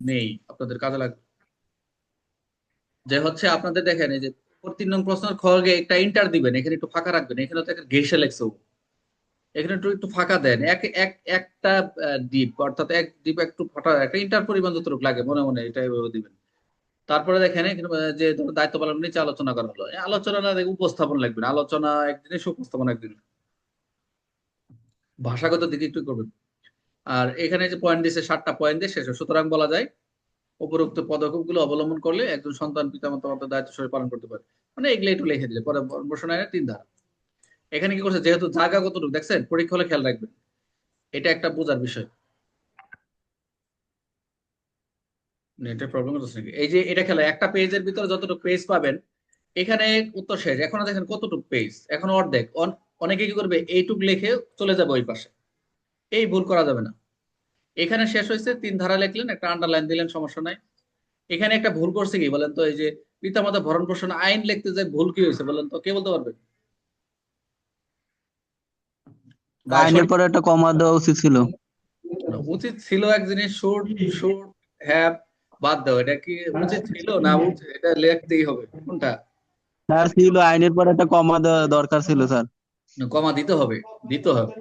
নেই, আপনাদের কাজে লাগবে। যে হচ্ছে আপনাদের দেখেন এই যে 3 নং প্রশ্নের খগে একটা ইন্টার দিবেন, এখানে একটু ফাঁকা রাখবেন, এখানে তো একটা ঘেঁষে লেখছে, এখানে একটু একটু ফাঁকা দেন, একটা ডিপ, অর্থাৎ এক ডিপ একটু ফাটা, একটা ইন্টার পরিমাণ যতটুকু লাগে মনে মনে এটা এভাবে দিবেন। তারপরে দেখেন এখানে যে ধরো দায়িত্ব পালন নিচে আলোচনা করা হলো, এই আলোচনা না দেখে উপস্থাপন লাগবে না, আলোচনা একদিনে উপস্থাপন একদিন, ভাষাগত দিকে একটু করবেন। আর এখানে যে পয়েন্ট দিয়েছে 7টা পয়েন্ট দিয়ে শেষ হয়। সুতরাং বলা যায় উপরোক্ত পদক্ষেপগুলো অবলম্বন করলে একজন সন্তান পিতামাতা মাতার দায়িত্ব সহকারে পালন করতে পারে। মানে এগুলো একটু লিখে দিলে পরে বসানো 3 ধারা। এখানে কি করছে, যেহেতু জায়গা কতটুকু দেখছেন, পরীক্ষা হলে খেয়াল রাখবেন, এটা একটা বোঝার বিষয়। নেটের প্রবলেম হচ্ছে নাকি? এই যে এটা খেলা, একটা পেজের ভিতরে যতটুকু পেজ পাবেন, এখানে উত্তর শেষ, এখন দেখেন কতটুকু পেজ, এখন অর্ধেক। অনেকে কি করবে, এইটুক লিখে চলে যাবে ওই পাশে, এই ভুল করা যাবে না। এখানে শেষ হয়েছে, 3 ধারা লিখলেন, একটা আন্ডারলাইন দিলেন, সমস্যা নাই। এখানে একটা ভুল করছে কি বলেন তো, এই যে পিতামাতা ভরণ পোষণ আইন লিখতে যে ভুল কি হয়েছে বলেন তো, কে বলতে পারবে? বা আইনের সঠিক পরে একটা কমা দেওয়া উচিত ছিল। উচিত ছিল এক জিনিস, শুড, শুড হ্যাভ বাদ দাও, এটা কি উচিত ছিল না উচিত, এটা লিখতেই হবে কোনটা? স্যার ছিল, আইনের পরে একটা কমা দেওয়া দরকার ছিল স্যার। কমা দিতে হবে, দিতে হবে।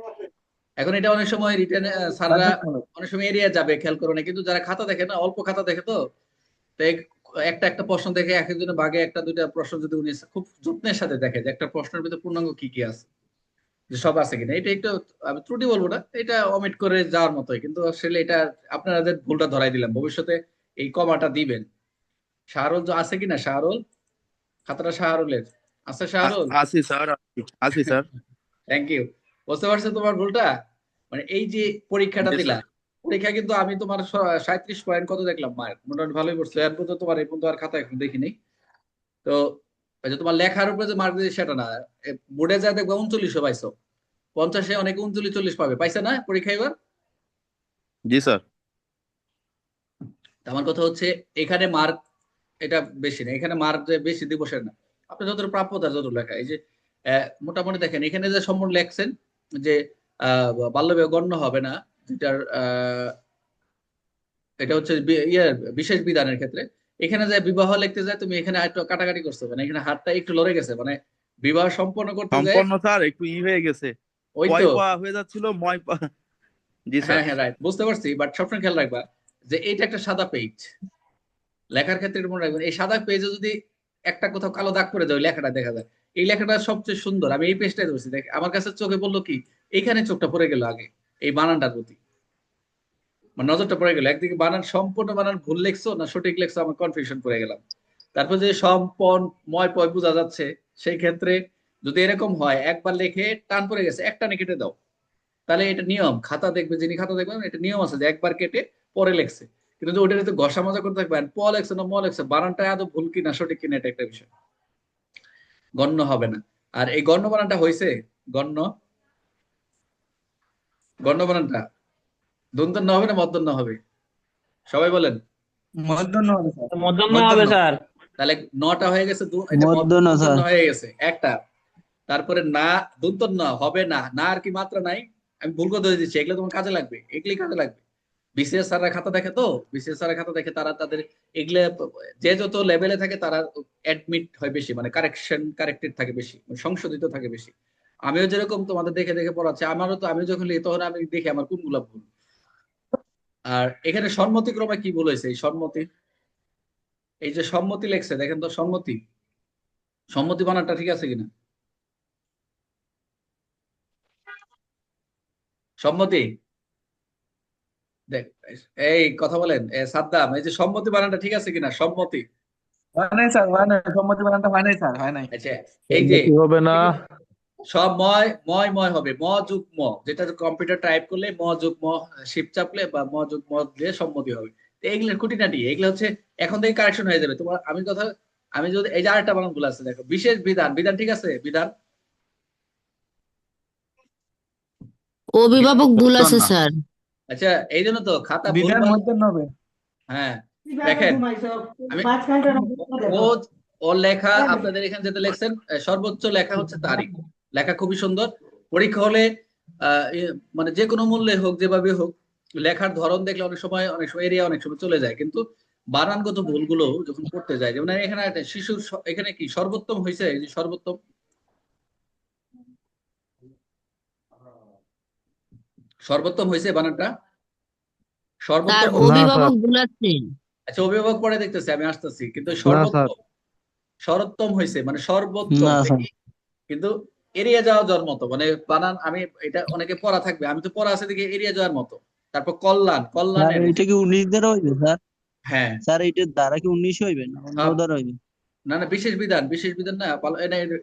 এখন এটা অনেক সময় রিটার্ন স্যাররা অনেক সময় এড়িয়ে যাবে, খেয়াল করে না, কিন্তু যারা খাতা দেখে না, অল্প খাতা দেখে তো, তাই একটা একটা প্রশ্ন দেখে এক একজনের বাগে একটা দুইটা প্রশ্ন যদি উনি খুব যত্নের সাথে দেখে যে একটা প্রশ্নের ভিতরে পূর্ণাঙ্গ কি কি আছে, যে সব আছে কিনা, এটা একটু আমি ত্রুটি বলবো না, এটা অমিট করে যাওয়ার মতোই, কিন্তু আসলে এটা আপনাদের ভুলটা ধরাই দিলাম, ভবিষ্যতে এই কমাটা দিবেন। শাহরুল যে আছে কিনা, শাহরুল, খাতাটা শাহরুলের আছে, শাহরুল। আছি স্যার, আছি স্যার। Thank you. বুঝতে পারছো তোমার ভুলটা? মানে এই যে পরীক্ষাটা জি দিলা, স্যার। পরীক্ষা কিন্তু আমি তোমার 37 পয়েন্ট কত দেখলাম, মায়ের মোটামুটি ভালোই পড়ছো, এর পর্যন্ত তোমার এই পর্যন্ত আর খাতা এখন দেখিনি। তো ওই যে তোমার লেখার উপরে যে মার্ক দিয়েছে সেটা না, বোর্ডে যা দেখবে 39 পাইছো, 50-এ অনেকে 39-40 পাবে, পাইছে না পরীক্ষা এবার? জি স্যার। তো আমার কথা হচ্ছে, এখানে মার্ক এটা বেশি না, এখানে মার্ক যে বেশি দিবসের না, আপনি যত প্রাপ্য তার যত লেখা, এই যে মোটামুটি দেখেন এখানে যে সম্পূর্ণ লেখছেন যে বাল্য বিবাহ গণ্য হবে না, যেটার এটা হচ্ছে বিশেষ বিধানের ক্ষেত্রে, এখানে যে বিবাহ লিখতে যায় তুমি, এখানে একটু কাটাকাটি করছো, মানে এখানে হাতটা একটু লড়ে গেছে, মানে বিবাহ সম্পন্ন করতে যায়। সম্পন্ন স্যার, একটু হয়ে গেছে। ওই তো, পয় পা হয়ে যাচ্ছিল, জি স্যার। হ্যাঁ হ্যাঁ রাইট, বুঝতে পারছি, বাট সবসময় খেয়াল রাখবা যে এইটা একটা সাদা পেজ, লেখার ক্ষেত্রে এটা মনে রাখবেন, এই সাদা পেজে যদি একটা কোথাও কালো দাগ করে দেয়, ওই লেখাটা দেখা যায়। এই লেখাটা সবচেয়ে সুন্দর, আমি এই পেজটাই ধরছি, দেখ আমার কাছে চোখে বললো কি, এইখানে চোখটা পড়ে গেল আগে, এই বানানটার প্রতি মানে নজরটা পড়ে গেল, একদিকে বানান সম্পূর্ণ বানান ভুল লেখছো না সঠিক লেখছো, আমার কনফিউশন পড়ে গেলাম। তারপর যে সম্পন ময় পয় বোঝা যাচ্ছে, সেই ক্ষেত্রে যদি এরকম হয়, একবার লেখে টান পড়ে গেছে, একটা কেটে দাও, তাহলে এটা নিয়ম, খাতা দেখবে, যিনি খাতা দেখবেন এটা নিয়ম আছে যে একবার কেটে পরে লেখছে। কিন্তু ওটা যদি ঘষা মাজা করে থাকবেন, প লেখছে না ম লেখছে, বানানটা আদৌ ভুল কিনা সঠিক কিনা, এটা একটা বিষয়, গণ্য হবে না। আর এই গণ্য বানানটা হয়েছে, গণ্য, গণ্য বানানটা দন্তন্য হবে না মধ্যন্য হবে, সবাই বলেন। মধ্যাহ্ন হবে স্যার। মধ্যম হবে মধ্যন্য, স্যার। তাহলে নটা হয়ে গেছে, এটা মধ্যাহ্ন দন্তন্য স্যার। হয়ে গেছে একটা। তারপরে না, দন্তন্য হবে না, না আর কি মাত্রা নাই, আমি ভুল করে ধরে দিচ্ছি, এগুলো তোমার কাজে লাগবে, এগুলি কাজে লাগবে। বিসিএস স্যাররা খাতা দেখে তো, বিসিএস স্যাররা খাতা দেখে, তারা তাদের এগুলো যে যত লেভেলে থাকে তারা অ্যাডমিট হয় বেশি, মানে কারেক্টেড থাকে বেশি, মানে সংশোধিত থাকে বেশি। আমিও যেরকম তোমাদের দেখে দেখে পড়াচ্ছি, আমারও তো, আমি যখন লিখি তখন আমি দেখি আমার কোনগুলা ভুল। আর এখানে সম্মতিক্রমে কি ভুল হয়েছে, এই সম্মতি, এই যে সম্মতি লেখছে দেখেন তো, সম্মতি, সম্মতি বানানটা ঠিক আছে কিনা, সম্মতি, দেখ, এই কথা বলেন সাদ্দাম, এই যে সম্মতি বানানটা ঠিক আছে কিনা, সম্মতি। হয় নাই স্যার, হয় নাই, সম্মতি বানানটা হয় নাই স্যার, হয় নাই। আচ্ছা, এই যে সম্মতি হবে না। সব ময় ময় ময় হবে, ম যুগ ম, যেটা কম্পিউটার টাইপ করলে ম যুগ ম, শিফট চাপলে বা ম যুগ ম দিয়ে সম্মতি হবে। তো এইগুলোর খুঁটিনাটি, এগুলো হচ্ছে এখন থেকে কারেকশন হয়ে যাবে তোমার। আমি কথা, আমি যদি এই যে আরেকটা বানান ভুল আছে, দেখো, বিশেষ বিধান, বিধান ঠিক আছে, বিধান, অভিভাবক ভুল আছে মধ্যাহ্ন। স্যার। আচ্ছা, এই জন্য তো খাতা বিধান ভুলভাল। মধ্যাহ্ন হবে। হ্যাঁ, দেখেন, আমি ও ওর লেখা আপনাদের এখানে যেটা লেখছেন, সর্বোচ্চ লেখা হচ্ছে তারিখ, লেখা খুবই সুন্দর। পরীক্ষা হলে মানে যে কোনো মূল্যে হোক, যেভাবে হোক, লেখার ধরন দেখলে অনেক সময় এরিয়া অনেক সময় চলে যায়, কিন্তু বানানগত ভুলগুলো যখন করতে যায়, যেমন এখানে একটা শিশুর এখানে কি সর্বোত্তম হয়েছে, এই যে সর্বোত্তম, সর্বোত্তম হয়েছে বানানটা, তার সর্বোত্তম না হয়েছে। স্যার, অভিভাবক ভুলাচ্ছেন। আচ্ছা, অভিভাবক পরে দেখতেছি, আমি আসতেছি, কিন্তু না স্যার, সর্বোত্তম, সর্বোত্তম হয়েছে মানে সর্বোত্তম না স্যার, কিন্তু এড়িয়ে যাওয়ার মতো, মানে বানান, আমি এটা অনেকে পড়া থাকবে, আমি তো পড়া আছে দিকে এড়িয়ে যাওয়ার মতো। তারপর কল্যাণ, স্যার কল্যাণের এই যে, এটা কি 19 দ্বারা হইবে স্যার? হ্যাঁ, স্যার এইটার দ্বারা কি 19 হইবে না অন্য হ্যাঁ, দ্বারা হইবে? না না, বিশেষ বিধান, বিশেষ বিধান না,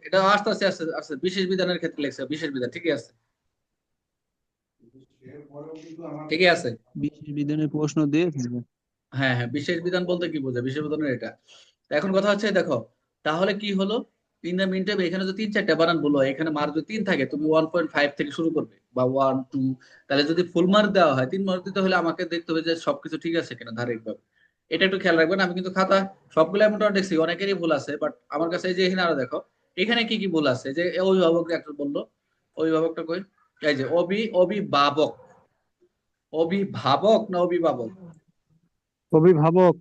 এটা আস্তে আস্তে আস্তে আস্তে বিশেষ বিধানের ক্ষেত্রে লেখছে, বিশেষ বিধান ঠিকই আছে, ঠিকই আছে। বিশেষ বিধানের প্রশ্ন দিয়েছে স্যার। হ্যাঁ হ্যাঁ, বিশেষ বিধান বলতে কি বোঝায়, বিশেষ বিধানের এটা। তো এখন কথা হচ্ছে দেখো, তাহলে কি হলো, ইন দ্য মিন টাইম এখানে যদি 3-4টা বানান বলো, এখানে মার্ক যদি 3 থাকে, তুমি 1.5 থেকে শুরু করবে বা 1 2, তাহলে যদি ফুল মার্ক দেওয়া হয়, 3 মার্ক দিতে হলে আমাকে দেখতে হবে যে সবকিছু ঠিক আছে কিনা ধারাবাহিকভাবে। এটা একটু খেয়াল রাখবেন। আমি কিন্তু খাতা সবগুলো মোটামুটি দেখছি, অনেকেরই ভুল আছে, বাট আমার কাছে এই যে এখানে আরো দেখো, এখানে কি কি ভুল আছে, যে অভিভাবক একটা বললো, অভিভাবকটা কই, এই যে অভিভাবক, অভিভাবক না অভিভাবক, অভিভাবক।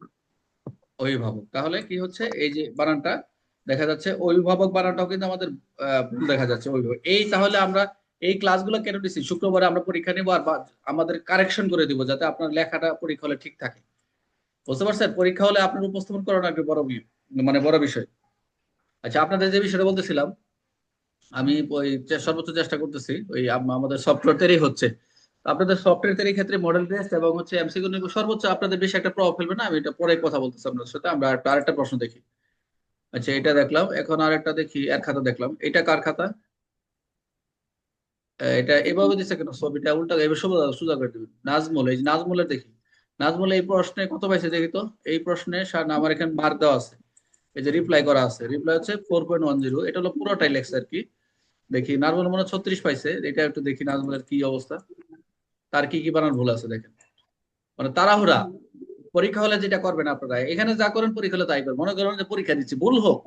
অভিভাবক, তাহলে কি হচ্ছে, এই যে বানানটা দেখা যাচ্ছে অভিভাবক বানানটাও কিন্তু আমাদের ভুল দেখা যাচ্ছে, অভিভাবক। এই তাহলে আমরা এই ক্লাসগুলো কেন দিচ্ছি, শুক্রবারে আমরা পরীক্ষা নিব আর আমাদের কারেকশন করে দিব, যাতে আপনার লেখাটা পরীক্ষা হলে ঠিক থাকে। বুঝতে পারছেন, পরীক্ষা হলে আপনার উপস্থাপন করানো একটা মানে বড় বিষয়। আচ্ছা, আপনাদের যে বিষয়টা বলতেছিলাম, আমি ওই সর্বোচ্চ চেষ্টা করতেছি, ওই আমাদের সফটওয়্যার তৈরি হচ্ছে। তো আপনাদের সফটওয়্যার তৈরির ক্ষেত্রে মডেল টেস্ট এবং হচ্ছে এমসিকিউ নিয়ে সর্বোচ্চ আপনাদের বেশি একটা প্রভাব ফেলবে না, আমি এটা পরে কথা বলতেছি আপনাদের সাথে। আমরা আরেকটা প্রশ্ন দেখি। আচ্ছা, এটা দেখলাম, এখন আরেকটা দেখি, এর খাতা দেখলাম, এটা কার খাতা, এটা এভাবে দিচ্ছে কেন, ছবিটা উল্টা এবার সোজা সোজা করে দিবেন। নাজমুল, এই যে নাজমুলের দেখি, নাজমুল এই প্রশ্নে কত পাইছে দেখি তো, এই প্রশ্নে আমার এখানে মার্ক দেওয়া আছে, এই যে রিপ্লাই করা আছে, রিপ্লাই হচ্ছে 4.10, এটা হলো পুরোটাই লেখছে আর কি। দেখি নাজমুল মনে হয় 36 পাইছে, এটা একটু দেখি নাজমুলের কি অবস্থা, তার কি কি বানান ভুল আছে দেখেন। মানে তাড়াহুড়া, পরীক্ষা হলে যেটা করবেন আপনারা, এখানে যা করেন পরীক্ষা হলে তাই করেন, মনে করেন যে পরীক্ষা দিচ্ছি, ভুল হোক,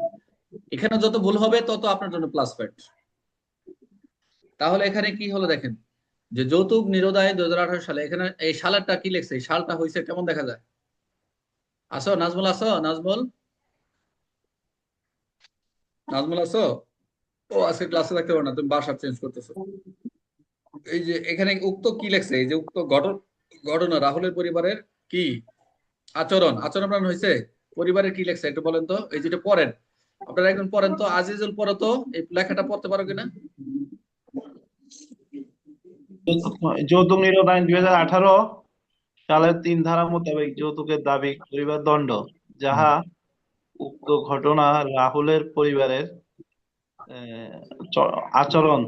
এখানে যত ভুল হবে তত আপনার জন্য প্লাস পয়েন্ট। তাহলে এখানে কি হলো দেখেন, যে যৌতুক নিরোধায় 2018 সালে, এখানে এই সালেরটা কি লিখছে, এই সালটা হয়েছে কেমন দেখা যায়, আসো নাজমুল, আসো নাজমুল, নাজমুল আসো। ও আজকে ক্লাসে থাকতে পারো না, তুমি বাসা চেঞ্জ করতেছো। এই যে এখানে উক্ত কি লেখছে, এই যে উক্ত ঘটনা রাহুলের পরিবারের কি আচরণ, আচরণ প্রমাণ হয়েছে, পরিবারের কি লেখছে একটু বলেন তো, এই যেটা পড়েন, আপনারা একজন পড়েন তো, আজিজুল পড়ো তো, এই লেখাটা পড়তে পারো কিনা। যৌতুক নিরোধ আইন 2018 সালের 3 ধারা মোতাবেক যৌতুকের দাবি করিবার দণ্ড, যাহা উক্ত ঘটনা রাহুলের পরিবারের আচরণ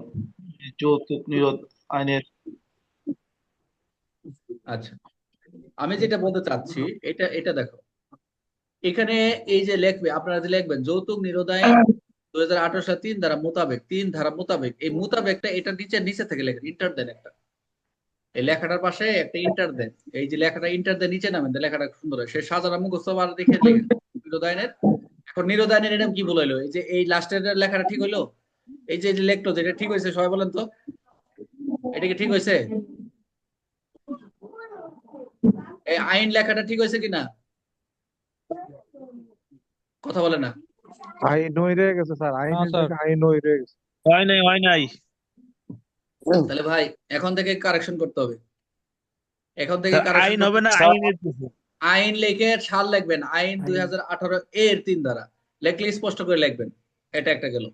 যৌতুক নিরোধ আইনের। আচ্ছা, আমি যেটা বলতে চাচ্ছি, এটা এটা দেখো, এখানে এই যে লিখবে, আপনারা যে লিখবেন যৌতুক নিরোধ আইন 2018 সালে 3 ধারা মোতাবেক, 3 ধারা মোতাবেক, এই মোতাবেকটা এটা নিচে নিচে থেকে লেখেন, ইন্টার দেন একটা, এই লেখাটার পাশে একটা ইন্টার দেন, এই যে লেখাটা ইন্টার দেন নিচে নামেন, লেখাটা সুন্দর হয়, সে সাজানো মুখস্থ বার দেখে লেখেন নিরোধ আইনের। এখন নিরোধ আইনের এরকম কি ভুল হইলো, এই যে এই লাস্টের লেখাটা ঠিক হইলো, এই যে লেখলো যেটা ঠিক হয়েছে, সবাই বলেন তো, এটা কি ঠিক হয়েছে, এই আইন লেখাটা ঠিক হয়েছে কিনা, কথা বলে না। আইন হয়ে গেছে স্যার, না স্যার, আইন হয়ে গেছে। হয় নাই, হয় নাই। তাহলে ভাই এখন থেকে কারেকশন করতে হবে, এখন থেকে স্যার, কারেকশন আইন করতে হবে না, হবে। আইনের কিছু। আইন লিখে সাল লিখবেন, আইন 2018 এর 3 ধারা লেখলে স্পষ্ট করে লিখবেন। এটা একটা গেল।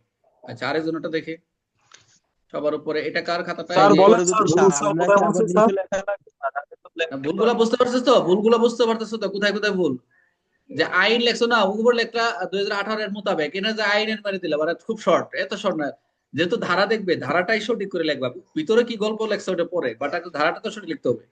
আচ্ছা, আরেকজনটা দেখি, সবার উপরে এটা কার খাতাটা, এই স্যার যে বলেন স্যার, ভুল সব কোথায় বলছে স্যার? ভুলগুলা বুঝতে পারছিস তো, ভুলগুলা বুঝতে পারতেছো তো, কোথায় কোথায় ভুল, যে আইন লেখছো না, উপর লেখলা 2018 এর মোতাবেক, এনে যে আইনের মানে দিলা, মানে খুব শর্ট, এত শর্ট না, যেহেতু ধারা দেখবে, ধারাটাই সঠিক করে লিখবা, ভিতরে কি গল্প লেখছে ওটা পরে, বাট ধারাটা তো সঠিক লিখতে হবে।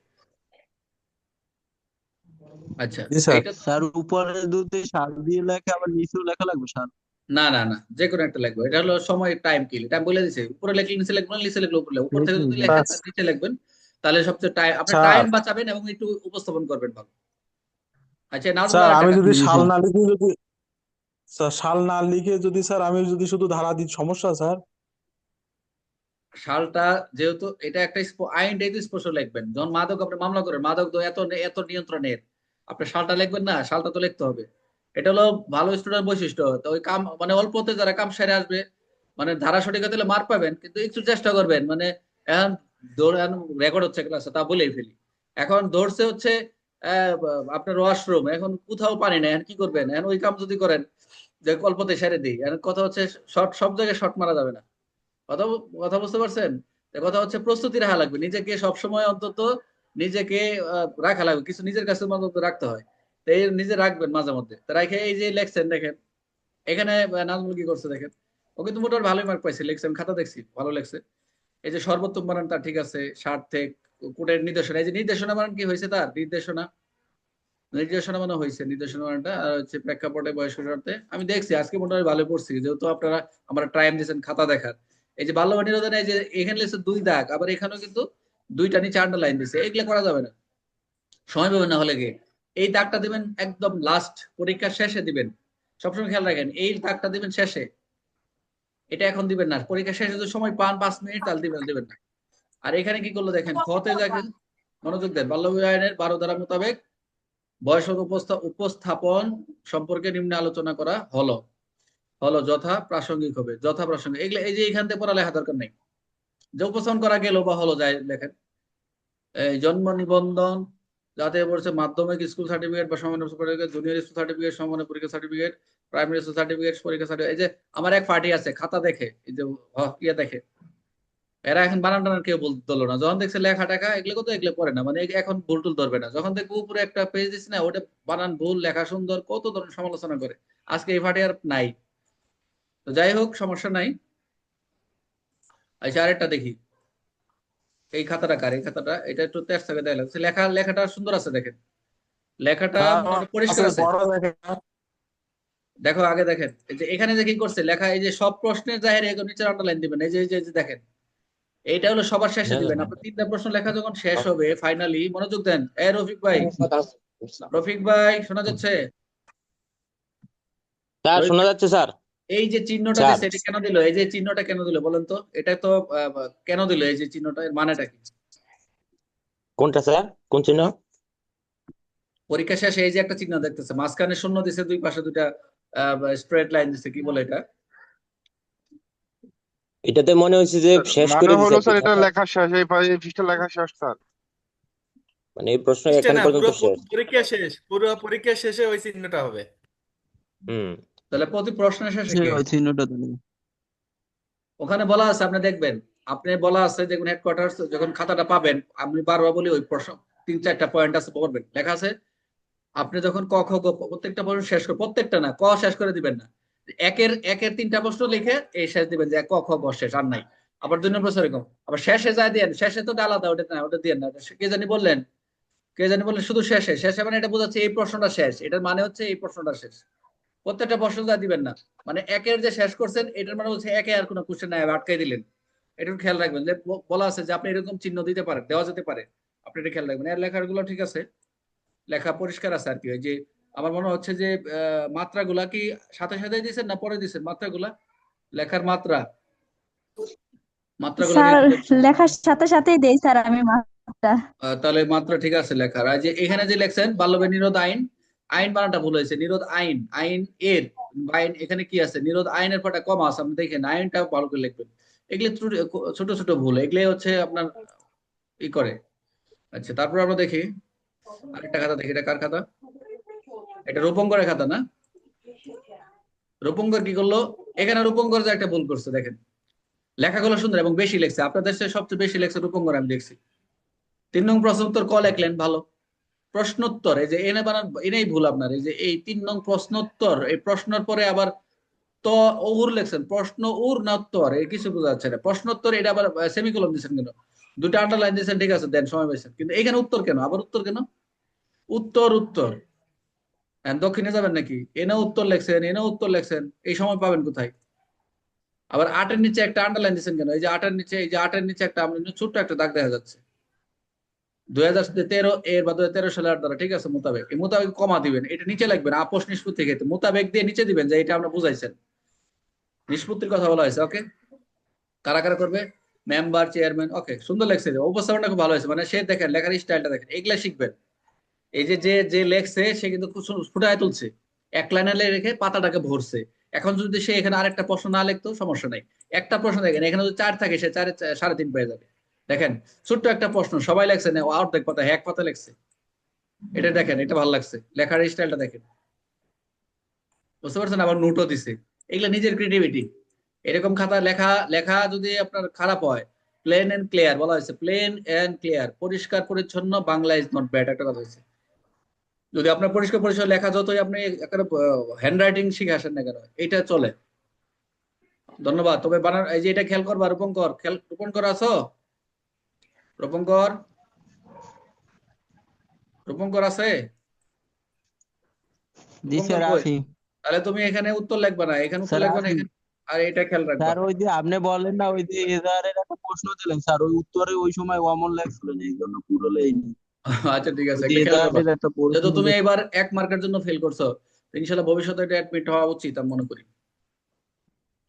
আচ্ছা, জি স্যার। এইটা স্যার উপরে দুটি সার দিয়ে লেখা আবার নিচেও লেখা লাগবে স্যার? না না না, যে কোনো একটা লিখবো, এটা হলো সময় টাইম কিল, এটা আমি বলে দিছি, উপরে লিখলে নিচে লিখবেন, নিচে লিখলে উপরে লিখবেন, উপর থেকে যদি লেখেন তার নিচে লিখবেন, তাহলে সবচেয়ে টাইম, আপনার টাইম স্যার বাঁচাবেন এবং একটু উপস্থাপন করবেন ভালো। আচ্ছা, নাজমুল স্যার আর একটা আমি কাজ, যদি জি সাল স্যার। না লিখে যদি স্যার সাল না লিখে যদি স্যার আমি যদি শুধু ধারা দিই সমস্যা স্যার? সালটা যেহেতু এটা একটা আইনটাই তো স্পষ্ট লিখবেন, যখন মাদক আপনি মামলা করেন, মাদক তো এত এত নিয়ন্ত্রণের, আপনি সালটা লিখবেন না? সালটা তো লিখতে হবে। এটা হলো ভালো স্টুডেন্ট বৈশিষ্ট্য। তো ওই কাম মানে অল্পতে যারা কাম সেরে আসবে, মানে ধারা সঠিকতা হলে মার পাবেন, কিন্তু একটু চেষ্টা করবেন। মানে এখন রেকর্ড হচ্ছে ক্লাসে তা বলেই ফেলি। এখন ধরছে হচ্ছে আপনার ওয়াশরুম, এখন কোথাও পানি নাই, এখন কি করবেন? এখন ওই কাম যদি করেন যে অল্পতে সেরে দিই, এখন কথা হচ্ছে শর্ট, সব জায়গায় শর্ট মারা যাবে না। কথা কথা বুঝতে পারছেন? তো কথা হচ্ছে প্রস্তুতি রাখা লাগবে, নিজেকে সবসময় অন্তত নিজেকে রাখা লাগবে, কিছু নিজের কাছে অন্তত রাখতে হয়। তো এই নিজে রাখবেন মাঝে মধ্যে। তো রাখে এই যে লেখছেন দেখেন, এখানে নাজমুল কি করছে দেখেন, ও কিন্তু মোটামুটি ভালোই মার্ক পাইছে, লেখছেন খাতা দেখছি ভালো লেখছে। এই যে সর্বোত্তম বানান তার ঠিক আছে, স্বার্থে কোর্টের নির্দেশনা, এই যে নির্দেশনা বানান কি হয়েছে, তার নির্দেশনা নির্দেশনা মানে হয়েছে, নির্দেশনা মানটা আর হচ্ছে প্রেক্ষাপটে বয়স্ক শর্তে আমি দেখছি আজকে মোটামুটি ভালো পড়ছি, যেহেতু আপনারা আমরা টাইম দিয়েছেন খাতা দেখার। এই যে বাল্য নিরোধনে এই যে এখানে লিখছে 2 দাগ, আবার এখানেও কিন্তু 2টা নিচে আন্ডারলাইন দিছে, এগুলো করা যাবে না, সময় পাবেন না হলে গিয়ে। এই দাগটা দিবেন একদম লাস্ট, পরীক্ষার শেষে দিবেন। সবসময় খেয়াল রাখেন, এই দাগটা দিবেন শেষে, এটা এখন দিবেন না। পরীক্ষার শেষে যদি সময় পান 5 মিনিট, তাহলে দিবেন দিবেন না। আর এখানে কি করলো দেখেন, খতে দেখেন, মনোযোগ দেন, বাল্য বিবাহ আইনের 12 ধারা মোতাবেক বয়স উপস্থাপন সম্পর্কে নিম্নে আলোচনা করা হলো হলো যথা প্রাসঙ্গিক হবে, যথা প্রাসঙ্গিক, এগুলো এই যে এখান থেকে পড়া লেখা দরকার নেই, যে উপস্থাপন করা গেল বা হলো যায় লেখেন। এই জন্ম নিবন্ধন, যাতে বলছে মাধ্যমিক স্কুল সার্টিফিকেট বা সমান সার্টিফিকেট, জুনিয়র স্কুল সার্টিফিকেট, সমান পরীক্ষা সার্টিফিকেট, প্রাইমারি স্কুল সার্টিফিকেট, পরীক্ষা সার্টিফিকেট। এই যে আমার এক পার্টি আছে খাতা দেখে, এই যে ইয়ে দেখে, এরা এখন বানান টানান কেউ বলতো না, যখন দেখছে লেখা টাকা এগুলো তো এগুলো পড়ে না, মানে এখন ভুল টুল ধরবে না। যখন দেখবো উপরে একটা পেজ দিচ্ছে না, ওটা বানান ভুল, লেখা সুন্দর, কত ধরনের সমালোচনা করে। আজকে এই ফাটে আর নাই। তো যাই হোক, সমস্যা নাই। আচ্ছা, আরেকটা দেখি, এই খাতাটা কার? এই খাতাটা এটা একটু তেজ থেকে দেয়া লাগছে, লেখাটা সুন্দর আছে দেখেন, লেখাটা মোটামুটি পরিষ্কার আছে। দেখো আগে দেখেন, এই যে এখানে যে কি করছে লেখা, এই যে সব প্রশ্নের জাহের এগুলো নিচে আন্ডারলাইন দিবেন, এই যে দেখেন, এইটা হলো সবার শেষে দিবেন। আপনার 3টা প্রশ্ন লেখা যখন শেষ হবে ফাইনালি, মনোযোগ দেন। রফিক ভাই, রফিক ভাই শোনা যাচ্ছে? স্যার রফিক শোনা ভাই, যাচ্ছে স্যার। এই যে চিহ্নটা স্যার দিছে এটা কেন দিল? এই যে চিহ্নটা কেন দিল বলেন তো? এটা তো কেন দিল এই যে চিহ্নটা, এর মানেটা কি? কোনটা স্যার, কোন চিহ্ন? পরীক্ষা শেষে এই যে একটা চিহ্ন দেখতেছে, মাঝখানে শূন্য দিছে, দুই পাশে দুইটা স্ট্রেট লাইন দিছে, কি বলে এটা? এটাতে মনে হচ্ছে যে শেষ মানে করে দিছে হলো আর কি স্যার, এটা স্যার। লেখা শেষ, এই পৃষ্ঠা লেখা শেষ স্যার। মানে এই প্রশ্ন চেষ্টা এখান না, পর্যন্ত পুরো শেষ। পরীক্ষা শেষ, পুরো পরীক্ষা শেষে ওই চিহ্নটা হবে। হুম। তাহলে প্রতি প্রশ্নের শেষে কি ওই চিহ্নটা দিলে ওখানে বলা আছে, আপনি দেখবেন, আপনি বলা আছে দেখুন, হেডকোয়ার্টার যখন খাতাটা পাবেন, আমি বারবার বলি ওই প্রশ্ন 3-4টা পয়েন্ট আছে পড়বেন, লেখা আছে। আপনি যখন ক খ গ প্রত্যেকটা প্রশ্ন শেষ করে, প্রত্যেকটা না, ক শেষ করে দিবেন না, একের 3টা প্রশ্ন লিখে এই শেষ দিবেন, যে ক খ গ শেষ, আর নাই। আবার 2 নম্বর প্রশ্ন এরকম, আবার শেষে যায় দেন, শেষে তো আলাদা, ওটা না, ওটা দিয়ে না। কে জানি বললেন, শুধু শেষে, শেষে মানে এটা বোঝাচ্ছে এই প্রশ্নটা শেষ, এটার মানে হচ্ছে এই প্রশ্নটা শেষ। প্রত্যেকটা প্রশ্ন যা দিবেন না, মানে একের যে শেষ করছেন এটার মানে হচ্ছে একে আর কোনো কোশ্চেন নাই, আটকাই দিলেন। একটু খেয়াল রাখবেন, যে বলা আছে যে আপনি এরকম চিহ্ন দিতে পারেন, দেওয়া যেতে পারে, আপনি এটা খেয়াল রাখবেন। এর লেখাগুলো ঠিক আছে, লেখা পরিষ্কার আছে আর কি। ওই যে আমার মনে হচ্ছে যে মাত্রাগুলা কি সাথে সাথে দিয়েছেন না পরে দিয়েছেন? মাত্রাগুলা, লেখার মাত্রা, মাত্রাগুলা কি স্যার একটু লেখার সাথে সাথেই দেই স্যার আমি মার্কটা। তাহলে মাত্রা ঠিক আছে লেখার। আর যে এখানে যে লেখছেন বাল্যবিবাহ নিরোধ আইন, আইন বানানটা ভুল হয়েছে, নিরোধ আইন, আইন এর আইন, এখানে কি আছে নিরোধ আইনের পরটা কম আছে, আপনি দেখেন আইনটা ভালো করে লিখবেন। এগুলি ছোট ছোট ভুল, এগুলি হচ্ছে আপনার ই করে। আচ্ছা, তারপর আমরা দেখি আরেকটা খাতা দেখি, এটা কার খাতা? এটা রূপঙ্করের খাতা না? রূপঙ্কর কি করলো এখানে? রূপঙ্কর যে একটা ভুল করছে দেখেন, লেখাগুলো সুন্দর এবং বেশি লেখছে, আপনাদের দেশে সবচেয়ে বেশি লেখছে রূপঙ্কর, আমি দেখছি। 3 নং প্রশ্ন উত্তর ক লেখলেন ভালো, প্রশ্নোত্তর এই যে এনে বানান এনেই ভুল আপনার। এই যে এই 3 নং প্রশ্নোত্তর, এই প্রশ্নের পরে আবার তো উর লেখছেন, প্রশ্ন উর না উত্তর, এই কিছু বোঝা যাচ্ছে না। প্রশ্নোত্তর এটা আবার সেমিকোলন দিচ্ছেন কেন? 2টা আন্ডারলাইন দিচ্ছেন, ঠিক আছে দেন, সময় পাইছেন, কিন্তু এখানে উত্তর কেন? আবার উত্তর কেন? উত্তর উত্তর দক্ষিণে যাবেন নাকি? এনে উত্তর লেখছেন, এনে উত্তর লেখছেন, এই সময় পাবেন কোথায়? আবার 8-এর নিচে একটা আন্ডারলাইন দিচ্ছেন কেন? এই যে 8-এর নিচে, এই যে 8-এর নিচে একটা ছোট্ট একটা দাগ দেখা যাচ্ছে, 2013 এর বা 2013 সালের দ্বারা, ঠিক আছে মোতাবেক, এই মোতাবেক কমা দিবেন, এটা নিচে লিখবেন, আপোষ নিষ্পত্তি ক্ষেত্রে মোতাবেক দিয়ে নিচে দিবেন, যে এটা আমরা বুঝাইছেন, নিষ্পত্তির কথা বলা হয়েছে। ওকে, কারা কারা করবে? মেম্বার চেয়ারম্যান, ওকে, সুন্দর লেখছে, উপস্থাপনটা খুব ভালো হয়েছে, মানে সে দেখেন লেখার স্টাইলটা দেখেন, এগুলা শিখবেন। এই যে যে যে লেখছে সে কিন্তু খুব ফুটায় তুলছে, এক লাইনে রেখে পাতাটাকে ভরছে। এখন যদি সে এখানে আরেকটা প্রশ্ন না লিখতো সমস্যা নাই, একটা প্রশ্ন দেখেন এখানে যদি 4 থাকে সে 4.5 পেয়ে যাবে। দেখেন ছোট্ট একটা প্রশ্ন সবাই লেখছে না, অর্ধেক পাতা, এক পাতা লেখছে। এটা দেখেন, এটা ভালো লাগছে, লেখার স্টাইলটা দেখেন, বুঝতে পারছেন? আবার নোটও দিছে, এগুলা নিজের ক্রিয়েটিভিটি। এরকম খাতা লেখা লেখা যদি আপনার খারাপ হয়, প্লেন এন্ড ক্লিয়ার বলা হয়েছে, প্লেন এন্ড ক্লিয়ার, পরিষ্কার পরিচ্ছন্ন, বাংলা ইজ নট ব্যাড, একটা কথা হয়েছে। যদি আপনার পরিষ্কার পরিচ্ছন্ন লেখা যতই আপনি হ্যান্ড রাইটিং শিখে আসেন না কেন, এটা চলে। ধন্যবাদ। তবে বানান, এই যে এটা খেয়াল করবা, রূপঙ্কর, রূপঙ্কর আছো? রূপঙ্কর, রূপঙ্কর আছে? জি রূপঙ্কর স্যার কই? আছি। তাহলে তুমি এখানে উত্তর লিখবা না, এখানে উত্তর স্যার লিখবা না, আছি এখানে। আর এটা খেয়াল রাখবা। স্যার, ওই যে আপনি বললেন না ওই যে এজাহারের একটা প্রশ্ন দিলেন স্যার, ওই উত্তরে ওই সময় অমল লেখছিলেন, এই জন্য পুরো লেইনি। আচ্ছা ঠিক আছে, ওই যে একটা খেয়াল করবা। এজাহারের একটা প্রশ্ন যেহেতু তুমি দিলেন। এবার 1 মার্কের জন্য ফেল করছো, তো ইনশাল্লাহ ভবিষ্যতে এটা অ্যাডমিট হওয়া উচিত আমি মনে করি।